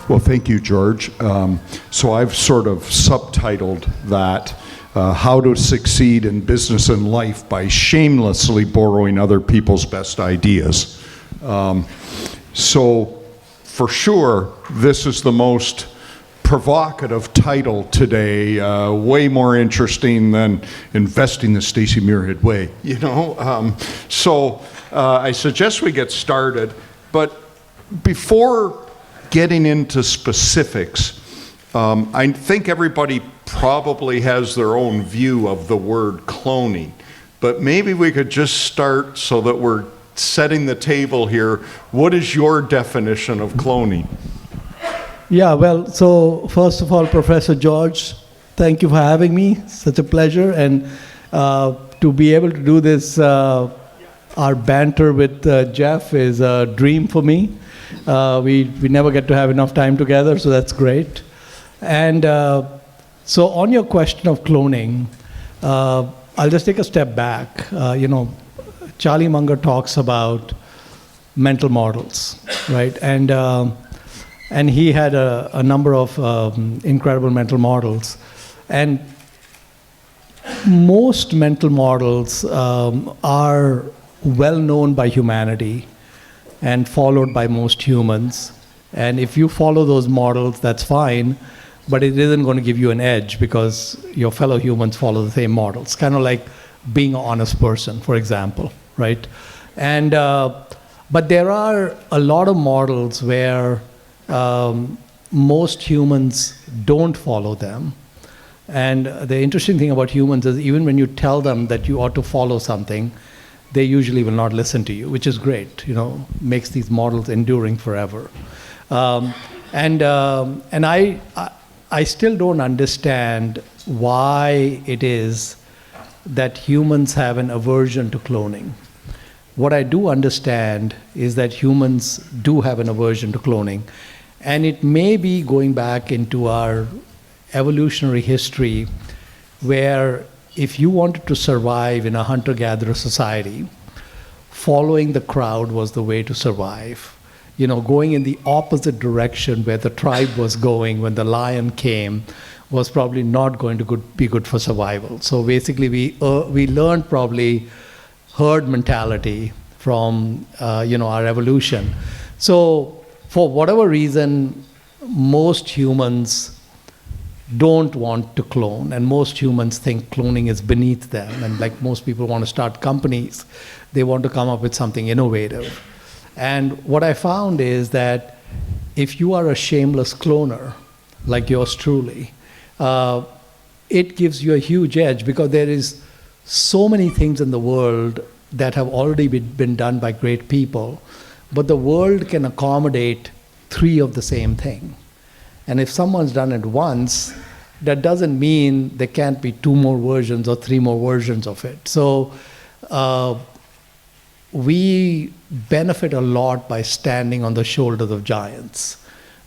Well, thank you, George. So I've sort of subtitled that, How to Succeed in Business and Life by Shamelessly Borrowing Other People's Best Ideas. So for sure, this is the most provocative title today, way more interesting than investing the Stacey Muirhead way, you know? So I suggest we get started, but before getting into specifics, I think everybody probably has their own view of the word cloning, but maybe we could just start so that we're setting the table here. What is your definition of cloning? Yeah, well, so first of all, Professor George, thank you for having me. Such a pleasure. And to be able to do this, our banter with Jeff is a dream for me. We never get to have enough time together, so that's great. And so on your question of cloning, I'll just take a step back. Charlie Munger talks about mental models, right? And he had a number of incredible mental models. And most mental models are well known by humanity and followed by most humans. And if you follow those models, that's fine, but it isn't going to give you an edge because your fellow humans follow the same models. Kind of like being an honest person, for example, right? And but there are a lot of models where most humans don't follow them. And the interesting thing about humans is even when you tell them that you ought to follow something, they usually will not listen to you, which is great, makes these models enduring forever. And I still don't understand why it is that humans have an aversion to cloning. What I do understand is that humans do have an aversion to cloning. And it may be going back into our evolutionary history where if you wanted to survive in a hunter-gatherer society, following the crowd was the way to survive. Going in the opposite direction where the tribe was going when the lion came was probably not going to be good for survival. So basically we learned probably herd mentality from our evolution. So for whatever reason, most humans don't want to clone, and most humans think cloning is beneath them. And like most people want to start companies, they want to come up with something innovative. And what I found is that if you are a shameless cloner, like yours truly, it gives you a huge edge because there is so many things in the world that have already been done by great people, but the world can accommodate 3 of the same thing. And if someone's done it once, that doesn't mean there can't be 2 more versions or 3 more versions of it. So we benefit a lot by standing on the shoulders of giants.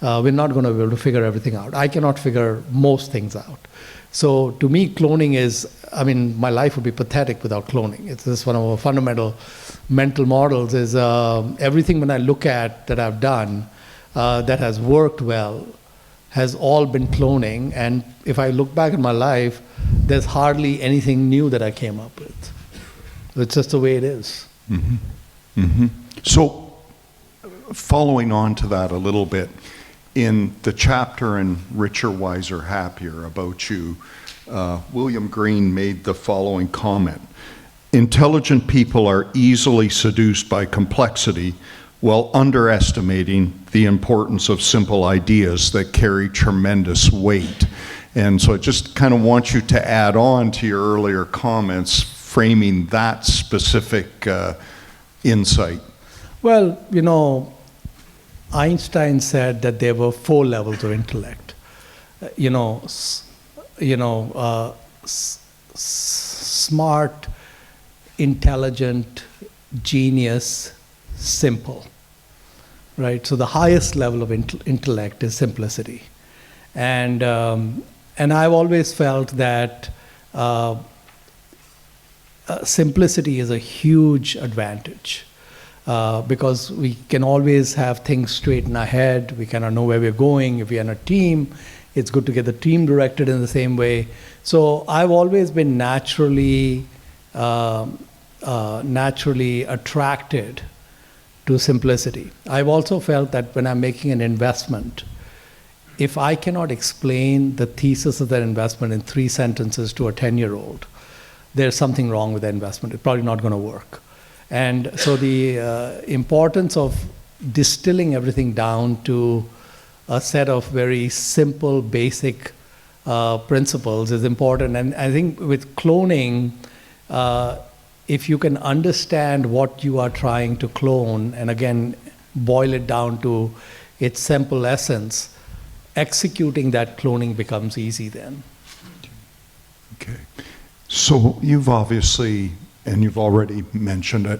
We're not going to be able to figure everything out. I cannot figure most things out. So to me, cloning is, my life would be pathetic without cloning. It's just one of our fundamental mental models is everything when I look at that I've done that has worked well has all been cloning. And if I look back at my life, there's hardly anything new that I came up with. It's just the way it is. Mm-hmm. Mm-hmm. So following on to that a little bit, in the chapter in Richer, Wiser, Happier about you, William Green made the following comment. Intelligent people are easily seduced by complexity while underestimating the importance of simple ideas that carry tremendous weight. And so I just kind of want you to add on to your earlier comments, framing that specific insight. Well, Einstein said that there were 4 levels of intellect. Smart, intelligent, genius, simple, right? So the highest level of intellect is simplicity. And I've always felt that simplicity is a huge advantage. because we can always have things straight in our head. We kind of know where we're going. If we're in a team, it's good to get the team directed in the same way. So I've always been naturally attracted to simplicity. I've also felt that when I'm making an investment, if I cannot explain the thesis of that investment in 3 sentences to a 10-year-old, there's something wrong with the investment. It's probably not going to work. And so the importance of distilling everything down to a set of very simple, basic principles is important. And I think with cloning, if you can understand what you are trying to clone, and again, boil it down to its simple essence, executing that cloning becomes easy then. Okay. So you've obviously, and you've already mentioned it,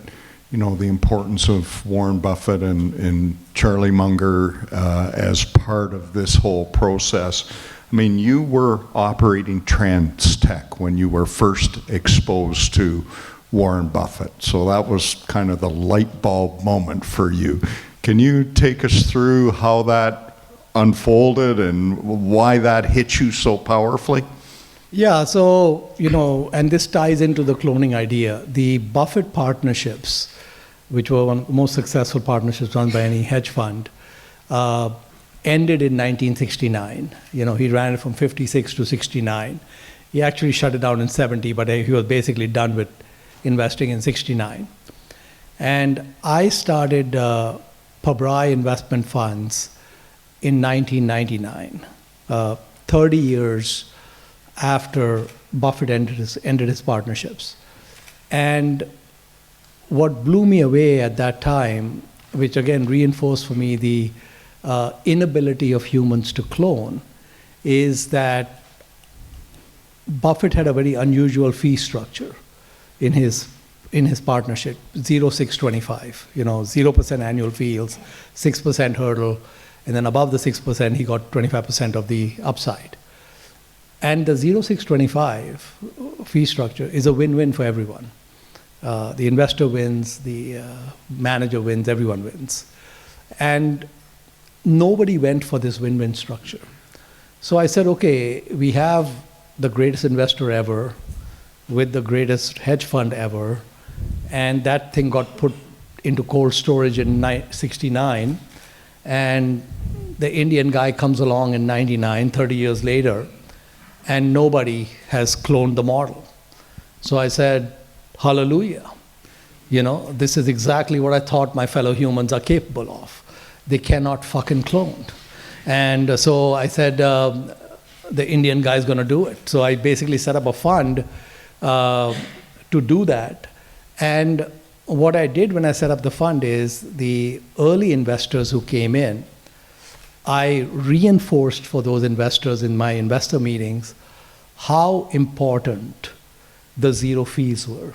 the importance of Warren Buffett and Charlie Munger as part of this whole process. I mean, you were operating TransTech when you were first exposed to Warren Buffett. So that was kind of the light bulb moment for you. Can you take us through how that unfolded and why that hit you so powerfully? Yeah, so, and this ties into the cloning idea. The Buffett partnerships, which were one of the most successful partnerships run by any hedge fund, ended in 1969. He ran it from 56 to 69. He actually shut it down in 70, but he was basically done with investing in 69. And I started Pabrai investment funds in 1999, 30 years after Buffett ended his partnerships. And what blew me away at that time, which again reinforced for me the inability of humans to clone, is that Buffett had a very unusual fee structure in his partnership, 0-6-25, 0% annual fees, 6% hurdle, and then above the 6%, he got 25% of the upside. And the 0-6-25 fee structure is a win-win for everyone. The investor wins, the manager wins, everyone wins. And nobody went for this win-win structure. So I said, okay, we have the greatest investor ever with the greatest hedge fund ever, and that thing got put into cold storage in 69, and the Indian guy comes along in 99, 30 years later, and nobody has cloned the model. So I said, hallelujah. This is exactly what I thought my fellow humans are capable of. They cannot fucking clone. And so I said, the Indian guy's going to do it. So I basically set up a fund to do that. And what I did when I set up the fund is the early investors who came in, I reinforced for those investors in my investor meetings how important the zero fees were,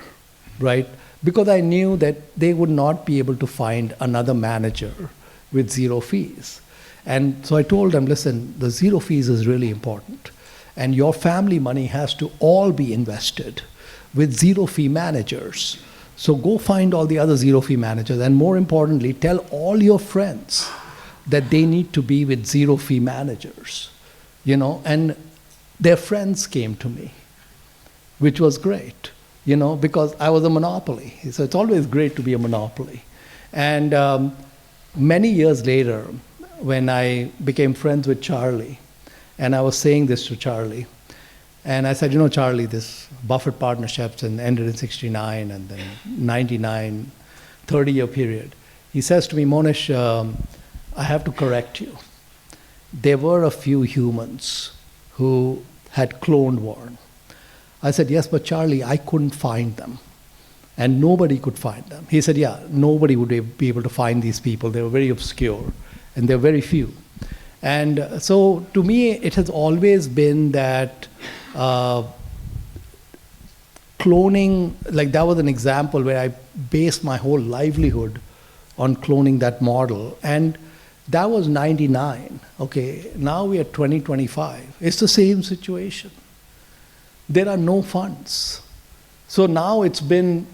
right? Because I knew that they would not be able to find another manager with zero fees. And so I told them, listen, the zero fees is really important. And your family money has to all be invested with zero fee managers. So go find all the other zero fee managers. And more importantly, tell all your friends that they need to be with zero fee managers. And their friends came to me, which was great, because I was a monopoly. So it's always great to be a monopoly. And many years later, when I became friends with Charlie, and I was saying this to Charlie, and I said, Charlie, this Buffett partnerships ended in 69 and then 99, 30-year period. He says to me, Mohnish, I have to correct you. There were a few humans who had cloned Warren. I said, yes, but Charlie, I couldn't find them. And nobody could find them. He said, yeah, nobody would be able to find these people. They were very obscure, and there were very few. And so to me, it has always been that cloning, like that was an example where I based my whole livelihood on cloning that model. And that was 99. Okay, now we are 2025. It's the same situation. There are no funds. So now it's been,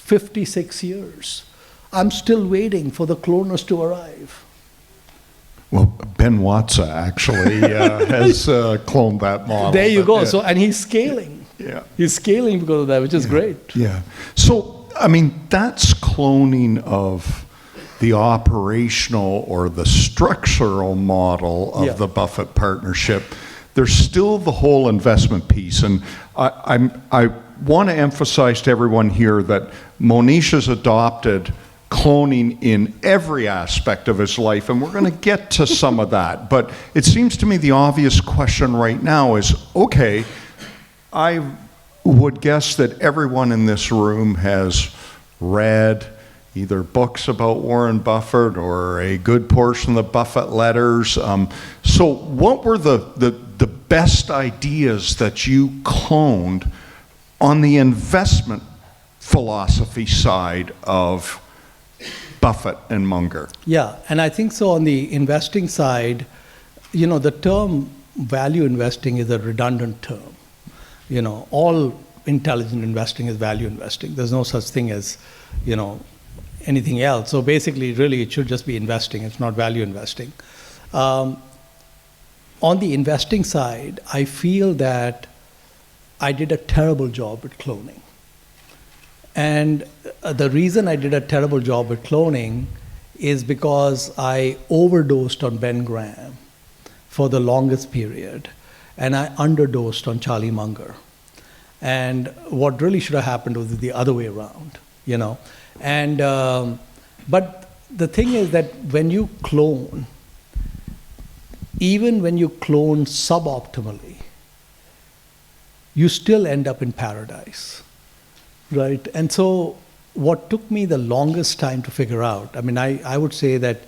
56 years. I'm still waiting for the cloners to arrive. Well, Ben Watsa actually has cloned that model. There you go. Yeah. So, and he's scaling. Yeah. He's scaling because of that, which is great. Yeah. So, I mean, that's cloning of the operational or the structural model of the Buffett partnership. There's still the whole investment piece. And I want to emphasize to everyone here that Mohnish has adopted cloning in every aspect of his life, and we're going to get to some of that. But it seems to me the obvious question right now is, okay, I would guess that everyone in this room has read either books about Warren Buffett or a good portion of the Buffett letters. So what were the best ideas that you cloned on the investment philosophy side of Buffett and Munger? Yeah, and I think so on the investing side, the term value investing is a redundant term. All intelligent investing is value investing. There's no such thing as, anything else. So basically, really, it should just be investing. It's not value investing. On the investing side, I feel that I did a terrible job at cloning. And the reason I did a terrible job at cloning is because I overdosed on Ben Graham for the longest period, and I underdosed on Charlie Munger. And what really should have happened was the other way around, And but the thing is that when you clone, even when you clone suboptimally, you still end up in paradise, right? And so what took me the longest time to figure out, I would say that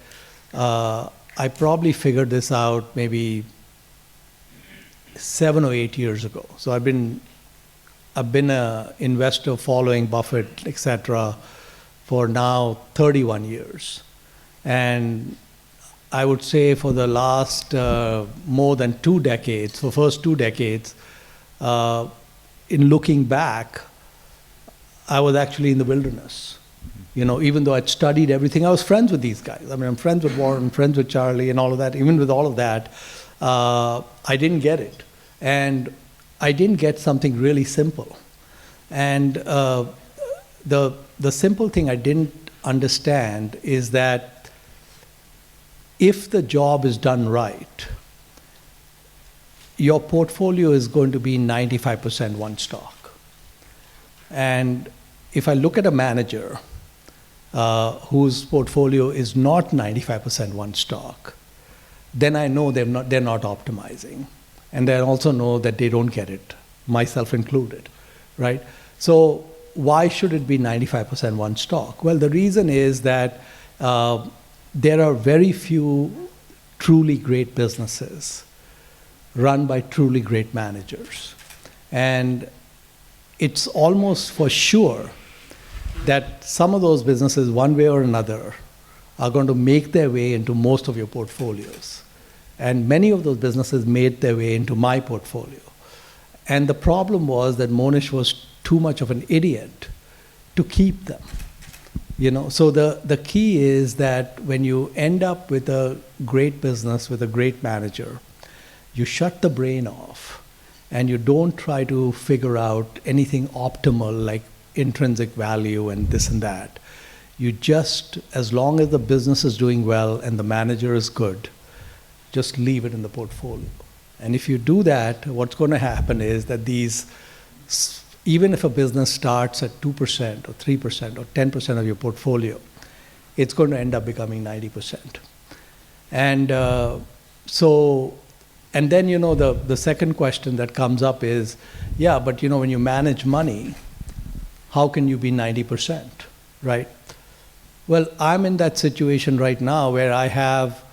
I probably figured this out maybe 7 or 8 years ago. So I've been an investor following Buffett, etc., for now 31 years. And I would say for the last more than 2 decades, for first 2 decades, in looking back, I was actually in the wilderness. Even though I'd studied everything, I was friends with these guys. I'm friends with Warren, friends with Charlie and all of that. Even with all of that, I didn't get it. And I didn't get something really simple. And the simple thing I didn't understand is that if the job is done right, your portfolio is going to be 95% one stock. And if I look at a manager whose portfolio is not 95% one stock, then I know they're not optimizing. And I also know that they don't get it, myself included, right? So why should it be 95% one stock? Well, the reason is that there are very few truly great businesses run by truly great managers. And it's almost for sure that some of those businesses, one way or another, are going to make their way into most of your portfolios. And many of those businesses made their way into my portfolio. And the problem was that Mohnish was too much of an idiot to keep them. So the key is that when you end up with a great business, with a great manager, you shut the brain off and you don't try to figure out anything optimal like intrinsic value and this and that. You just, as long as the business is doing well and the manager is good, just leave it in the portfolio. And if you do that, what's going to happen is that even if a business starts at 2% or 3% or 10% of your portfolio, it's going to end up becoming 90%. And and then, the second question that comes up is, yeah, but when you manage money, how can you be 90%, right? Well, I'm in that situation right now where I have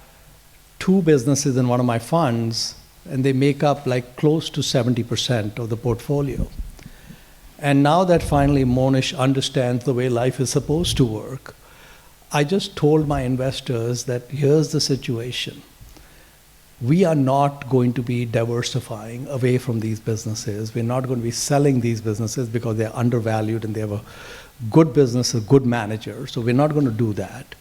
2 businesses in one of my funds, and they make up like close to 70% of the portfolio. And now that finally Mohnish understands the way life is supposed to work, I just told my investors that here's the situation. We are not going to be diversifying away from these businesses. We're not going to be selling these businesses because they're undervalued and they have a good businesses, good managers, so we're not going to do that.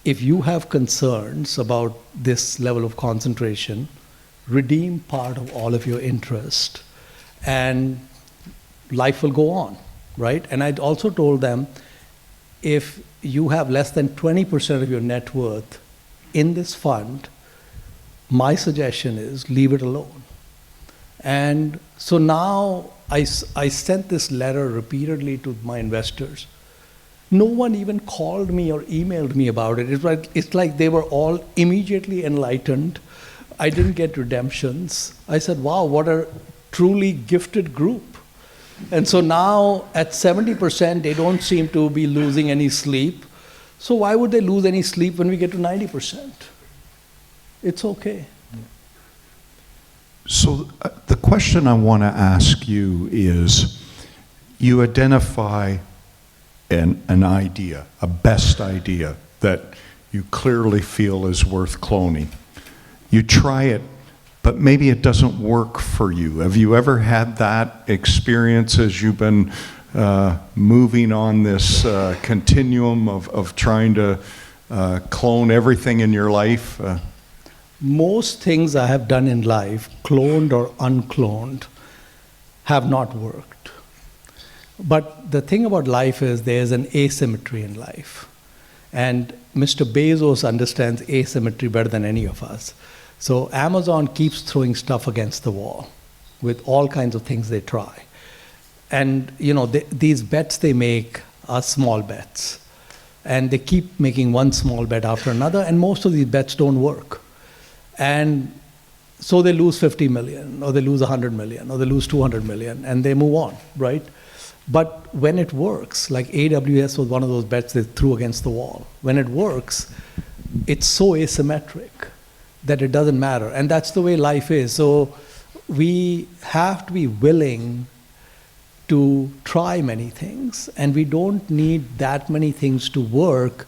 If you have concerns about this level of concentration, redeem part of all of your interest, and life will go on, right? And I also told them, if you have less than 20% of your net worth in this fund, my suggestion is leave it alone. And so now I sent this letter repeatedly to my investors. No one even called me or emailed me about it. It's like they were all immediately enlightened. I didn't get redemptions. I said, wow, what a truly gifted group. And so now at 70%, they don't seem to be losing any sleep. So why would they lose any sleep when we get to 90%? It's okay. So the question I want to ask you is, you identify an idea, a best idea that you clearly feel is worth cloning. You try it, but maybe it doesn't work for you. Have you ever had that experience as you've been moving on this continuum of trying to clone everything in your life? Most things I have done in life, cloned or uncloned, have not worked. But the thing about life is there's an asymmetry in life. And Mr. Bezos understands asymmetry better than any of us. So Amazon keeps throwing stuff against the wall with all kinds of things they try. And these bets they make are small bets. And they keep making one small bet after another, and most of these bets don't work. And so they lose 50 million, or they lose 100 million, or they lose 200 million, and they move on, right? But when it works, like AWS was one of those bets they threw against the wall. When it works, it's so asymmetric that it doesn't matter. And that's the way life is. So we have to be willing to try many things, and we don't need that many things to work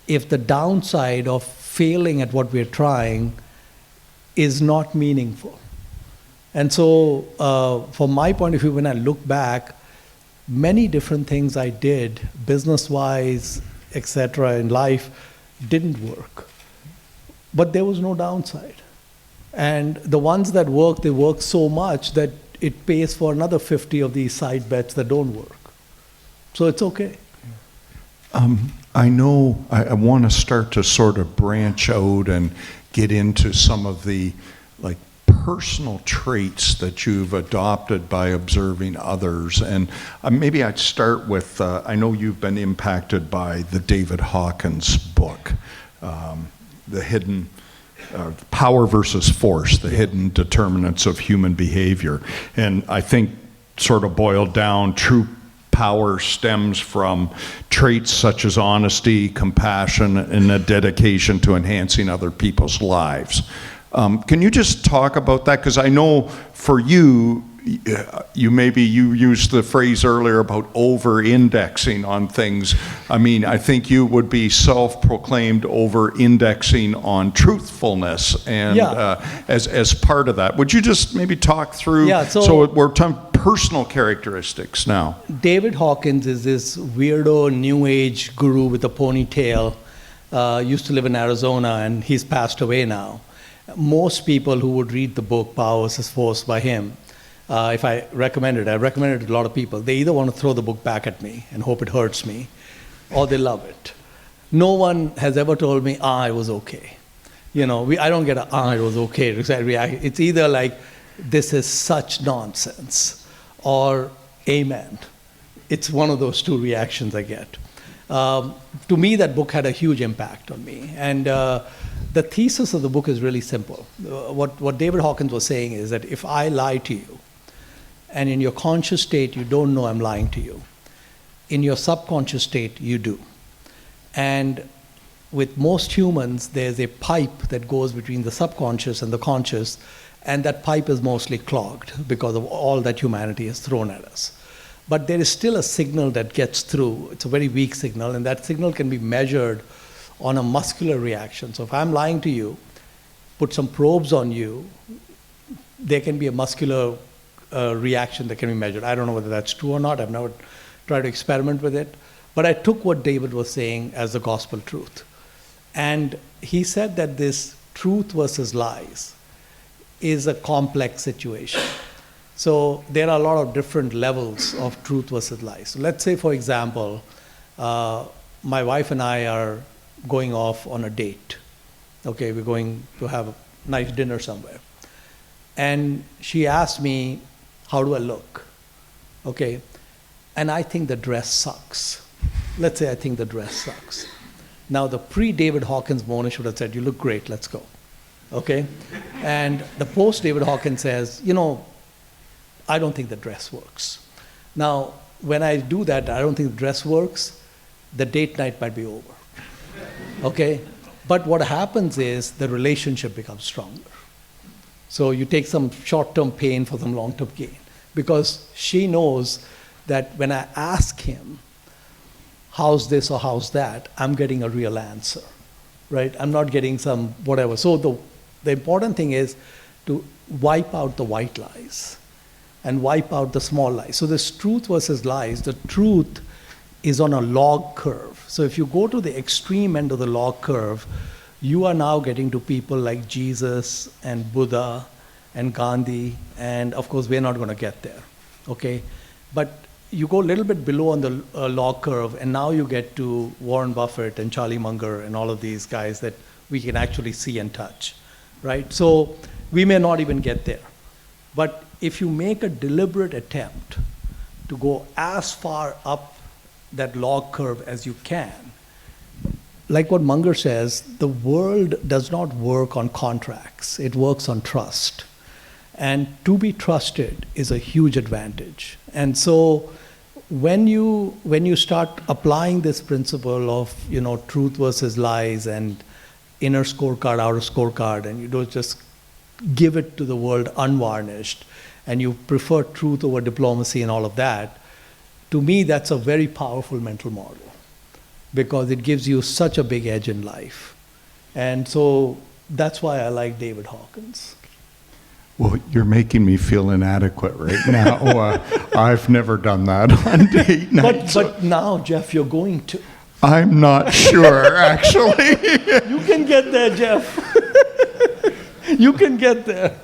if the downside of failing at what we're trying is not meaningful. And so from my point of view, when I look back, many different things I did, business-wise, etc., in life, didn't work. But there was no downside. And the ones that worked, they worked so much that it pays for another 50 of these side bets that don't work. So it's okay. I know I want to start to sort of branch out and get into some of the personal traits that you've adopted by observing others. And maybe I'd start with, I know you've been impacted by the David Hawkins book, The Hidden Power versus Force, The Hidden Determinants of Human Behavior. And I think sort of boiled down, true power stems from traits such as honesty, compassion, and a dedication to enhancing other people's lives. Can you just talk about that? Because I know for you, you used the phrase earlier about over-indexing on things. I mean, I think you would be self-proclaimed over-indexing on truthfulness, and as part of that. Would you just maybe talk through? Yeah, so we're talking personal characteristics now. David Hawkins is this weirdo new age guru with a ponytail. Used to live in Arizona, and he's passed away now. Most people who would read the book Power versus Force by him, if I recommend it to a lot of people. They either want to throw the book back at me and hope it hurts me, or they love it. No one has ever told me, it was okay. I don't get it was okay. It's either like, this is such nonsense, or amen. It's one of those two reactions I get. To me, that book had a huge impact on me. And the thesis of the book is really simple. What David Hawkins was saying is that if I lie to you, and in your conscious state you don't know I'm lying to you, in your subconscious state you do. And with most humans, there's a pipe that goes between the subconscious and the conscious, and that pipe is mostly clogged because of all that humanity has thrown at us. But there is still a signal that gets through. It's a very weak signal, and that signal can be measured on a muscular reaction. So if I'm lying to you, put some probes on you, there can be a muscular reaction that can be measured. I don't know whether that's true or not. I've never try to experiment with it. But I took what David was saying as the gospel truth. And he said that this truth versus lies is a complex situation. So there are a lot of different levels of truth versus lies. So let's say, for example, my wife and I are going off on a date. Okay, we're going to have a nice dinner somewhere. And she asked me, how do I look? Okay, and I think the dress sucks. Let's say I think the dress sucks. Now, the pre-David Hawkins Mohnish would have said, you look great, let's go. Okay? And the post-David Hawkins says, I don't think the dress works. Now, when I do that, I don't think the dress works, the date night might be over. Okay? But what happens is the relationship becomes stronger. So you take some short-term pain for some long-term gain. Because she knows that when I ask him, how's this or how's that, I'm getting a real answer, right? I'm not getting some whatever. So the important thing is to wipe out the white lies and wipe out the small lies. So this truth versus lies, the truth is on a log curve. So if you go to the extreme end of the log curve, you are now getting to people like Jesus and Buddha and Gandhi, and of course we're not going to get there, okay? But you go a little bit below on the log curve, and now you get to Warren Buffett and Charlie Munger and all of these guys that we can actually see and touch, right? So we may not even get there. But if you make a deliberate attempt to go as far up that log curve as you can, like what Munger says, the world does not work on contracts, it works on trust. And to be trusted is a huge advantage. And so when you start applying this principle of truth versus lies and inner scorecard, outer scorecard, and you don't just give it to the world unvarnished, and you prefer truth over diplomacy and all of that, to me that's a very powerful mental model because it gives you such a big edge in life. And so that's why I like David Hawkins. Well, you're making me feel inadequate right now. I've never done that on date night. But now, Jeff, you're going to. I'm not sure, actually. You can get there, Jeff. You can get there.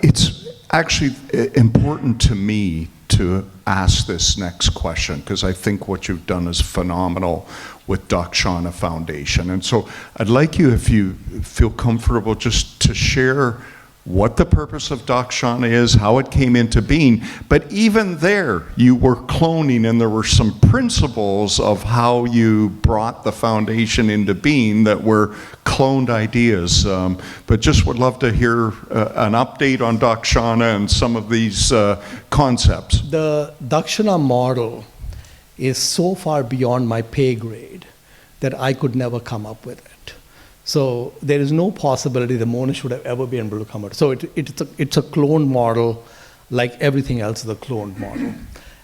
It's actually important to me to ask this next question because I think what you've done is phenomenal with Dakshana Foundation. And so I'd like you, if you feel comfortable, just to share what the purpose of Dakshana is, how it came into being. But even there, you were cloning, and there were some principles of how you brought the foundation into being that were cloned ideas. But just would love to hear an update on Dakshana and some of these concepts. The Dakshana model is so far beyond my pay grade that I could never come up with it. So there is no possibility the Mohnish would have ever been able to come out. So it's a cloned model like everything else is a cloned model.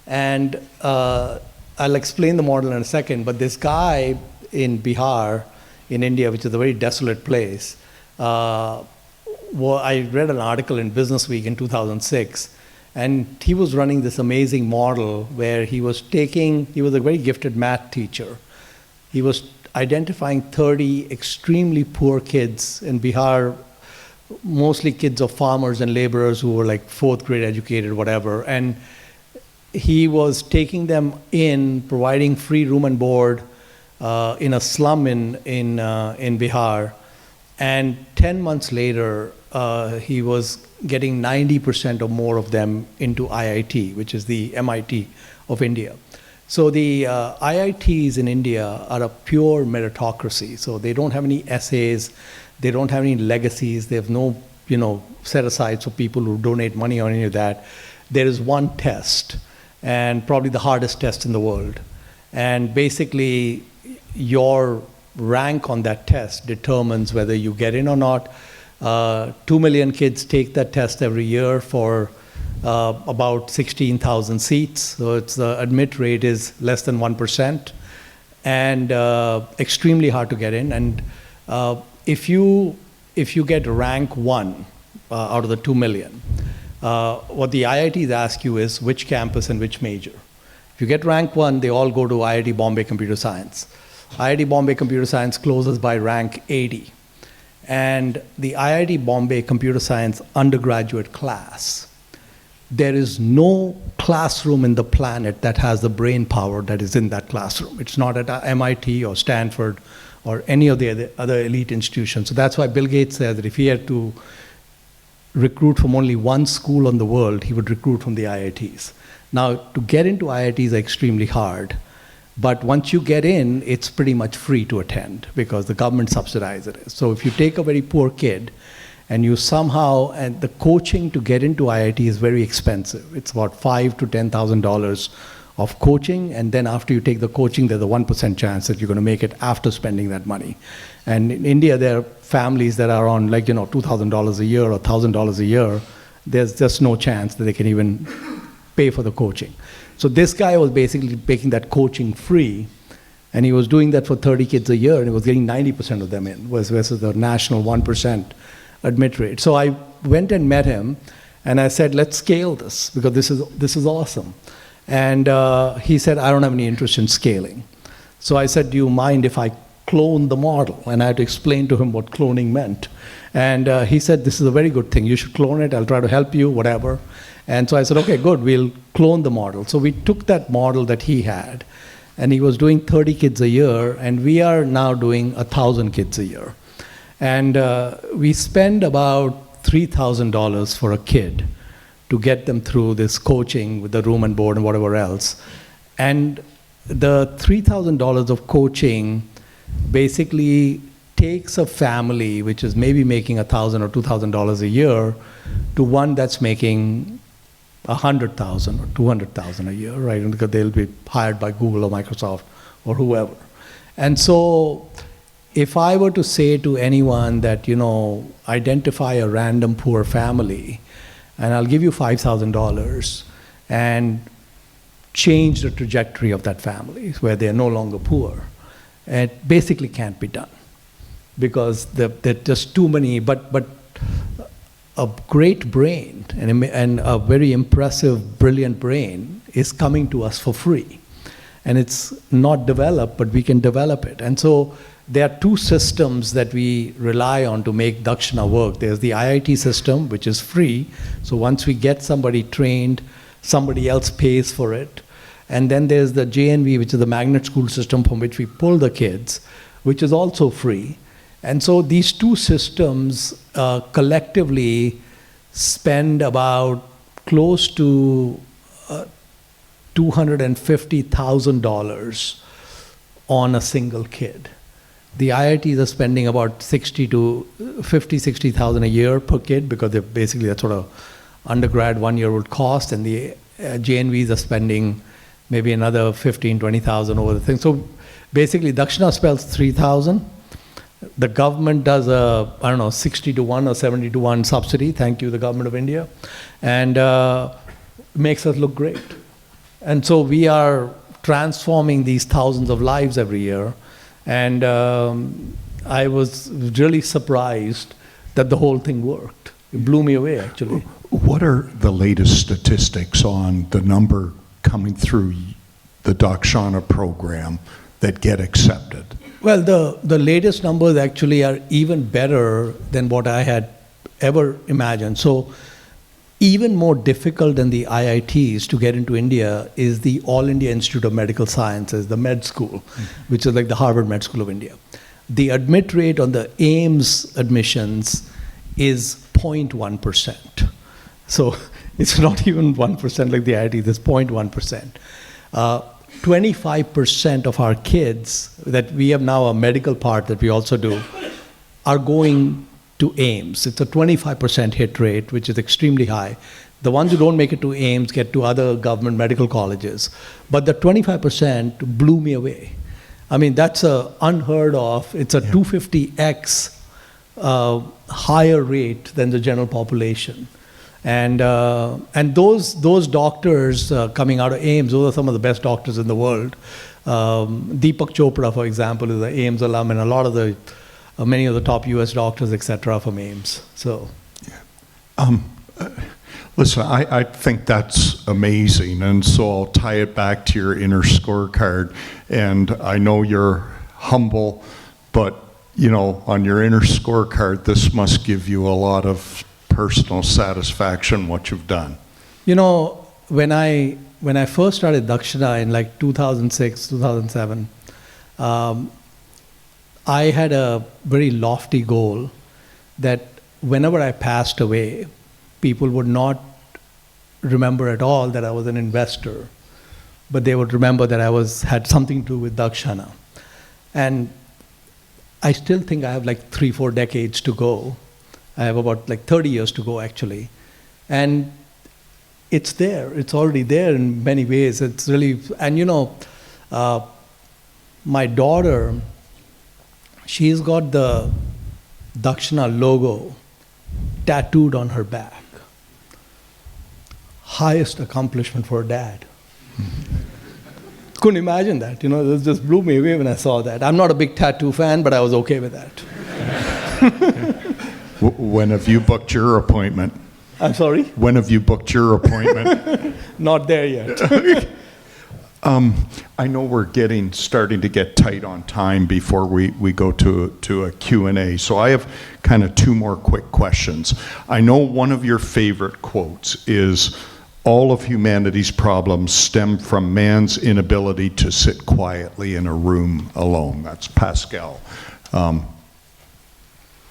And I'll explain the model in a second, but this guy in Bihar, in India, which is a very desolate place, I read an article in Business Week in 2006, and he was running this amazing model where he was a very gifted math teacher. He was identifying 30 extremely poor kids in Bihar, mostly kids of farmers and laborers who were like fourth grade educated, whatever. And he was taking them in, providing free room and board in a slum in Bihar. And 10 months later, he was getting 90% or more of them into IIT, which is the MIT of India. So the IITs in India are a pure meritocracy. So they don't have any essays, they don't have any legacies, they have no set asides for people who donate money or any of that. There is one test, and probably the hardest test in the world. And basically, your rank on that test determines whether you get in or not. 2 million kids take that test every year for about 16,000 seats. So the admit rate is less than 1%, and extremely hard to get in. And if you get rank 1 out of the 2 million, what the IITs ask you is which campus and which major. If you get rank 1, they all go to IIT Bombay Computer Science. IIT Bombay Computer Science closes by rank 80. And the IIT Bombay Computer Science undergraduate class, there is no classroom in the planet that has the brain power that is in that classroom. It's not at MIT or Stanford or any of the other elite institutions. So that's why Bill Gates said that if he had to recruit from only one school in the world, he would recruit from the IITs. Now, to get into IITs is extremely hard. But once you get in, it's pretty much free to attend because the government subsidizes it. So if you take a very poor kid and you somehow, and the coaching to get into IIT is very expensive. It's about $5,000 to $10,000 of coaching, and then after you take the coaching, there's a 1% chance that you're going to make it after spending that money. And in India, there are families that are on $2,000 a year or $1,000 a year. There's just no chance that they can even pay for the coaching. So this guy was basically making that coaching free, and he was doing that for 30 kids a year, and he was getting 90% of them in, versus the national 1% admit rate. So I went and met him, and I said, let's scale this, because this is awesome. And he said, I don't have any interest in scaling. So I said, do you mind if I clone the model? And I had to explain to him what cloning meant. And he said, this is a very good thing. You should clone it. I'll try to help you, whatever. And so I said, okay, good, we'll clone the model. So we took that model that he had, and he was doing 30 kids a year, and we are now doing 1,000 kids a year. And we spend about $3,000 for a kid to get them through this coaching with the room and board and whatever else. And the $3,000 of coaching basically takes a family which is maybe making $1,000 or $2,000 a year to one that's making $100,000 or $200,000 a year, right? Because they'll be hired by Google or Microsoft or whoever. And so if I were to say to anyone that, identify a random poor family, and I'll give you $5,000 and change the trajectory of that family where they're no longer poor, it basically can't be done because there are just too many, but a great brain and a very impressive, brilliant brain is coming to us for free. And it's not developed, but we can develop it. And so there are two systems that we rely on to make Dakshana work. There's the IIT system, which is free. So once we get somebody trained, somebody else pays for it. And then there's the JNV, which is the magnet school system from which we pull the kids, which is also free. And so these two systems collectively spend about close to $250,000 on a single kid. The IITs are spending about $60,000 a year per kid because they're basically that sort of undergrad 1 year would cost, and the JNVs are spending maybe another $15,000, $20,000 over the thing. So basically Dakshana spends $3,000. The government does a, 60 to 1 or 70 to 1 subsidy, thank you, the government of India, and makes us look great. And so we are transforming these thousands of lives every year, and I was really surprised that the whole thing worked. It blew me away, actually. What are the latest statistics on the number coming through the Dakshana program that get accepted? Well, the latest numbers actually are even better than what I had ever imagined. So even more difficult than the IITs to get into India is the All India Institute of Medical Sciences, the med school, which is like the Harvard Med School of India. The admit rate on the AIMS admissions is 0.1%. So it's not even 1% like the IIT, it's 0.1%. 25% of our kids that we have now a medical part that we also do are going to AIMS. It's a 25% hit rate, which is extremely high. The ones who don't make it to AIMS get to other government medical colleges. But the 25% blew me away. I mean, that's unheard of. It's a 250x higher rate than the general population. And those doctors coming out of AIMS, those are some of the best doctors in the world. Deepak Chopra, for example, is an AIMS alum, and a lot of the many of the top U.S. doctors, etc., from AIMS. So, Listen, I think that's amazing, and so I'll tie it back to your inner scorecard. And I know you're humble, but on your inner scorecard, this must give you a lot of personal satisfaction what you've done. When I first started Dakshana in like 2006, 2007, I had a very lofty goal that whenever I passed away, people would not remember at all that I was an investor, but they would remember that I had something to do with Dakshana. And I still think I have like 3-4 decades to go. I have about like 30 years to go actually. And it's there, it's already there in many ways. It's really, and my daughter, she's got the Dakshana logo tattooed on her back. Highest accomplishment for a dad. Couldn't imagine that. It just blew me away when I saw that. I'm not a big tattoo fan, but I was okay with that. When have you booked your appointment? I'm sorry? When have you booked your appointment? Not there yet. I know we're starting to get tight on time before we go to a Q&A. So I have kind of 2 more quick questions. I know one of your favorite quotes is, all of humanity's problems stem from man's inability to sit quietly in a room alone. That's Pascal.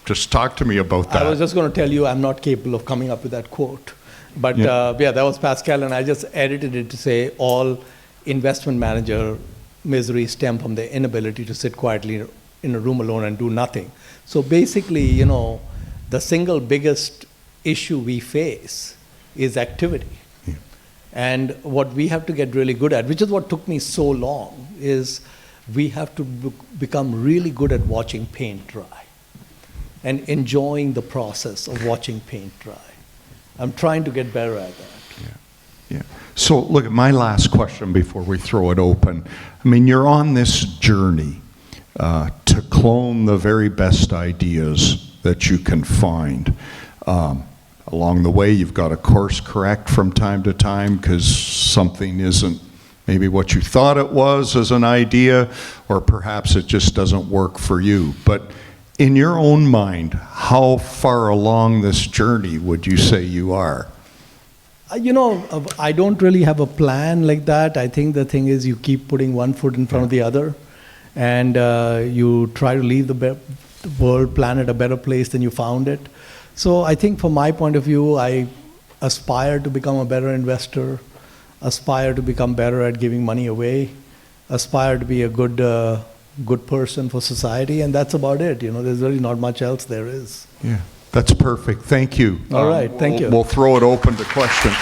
Just talk to me about that. I was just going to tell you I'm not capable of coming up with that quote. But yeah, that was Pascal, and I just edited it to say all investment manager misery stem from their inability to sit quietly in a room alone and do nothing. So basically, the single biggest issue we face is activity. Yeah. And what we have to get really good at, which is what took me so long, is we have to become really good at watching paint dry and enjoying the process of watching paint dry. I'm trying to get better at that. Yeah. So look, at my last question before we throw it open. I mean, you're on this journey to clone the very best ideas that you can find. Along the way, you've got to course correct from time to time because something isn't maybe what you thought it was as an idea, or perhaps it just doesn't work for you. But in your own mind, how far along this journey would you say you are? I don't really have a plan like that. I think the thing is you keep putting one foot in front of the other, and you try to leave the world, planet a better place than you found it. So I think from my point of view, I aspire to become a better investor, aspire to become better at giving money away, aspire to be a good person for society, and that's about it. There's really not much else there is. Yeah. That's perfect. Thank you. All right. Thank you. We'll throw it open to questions.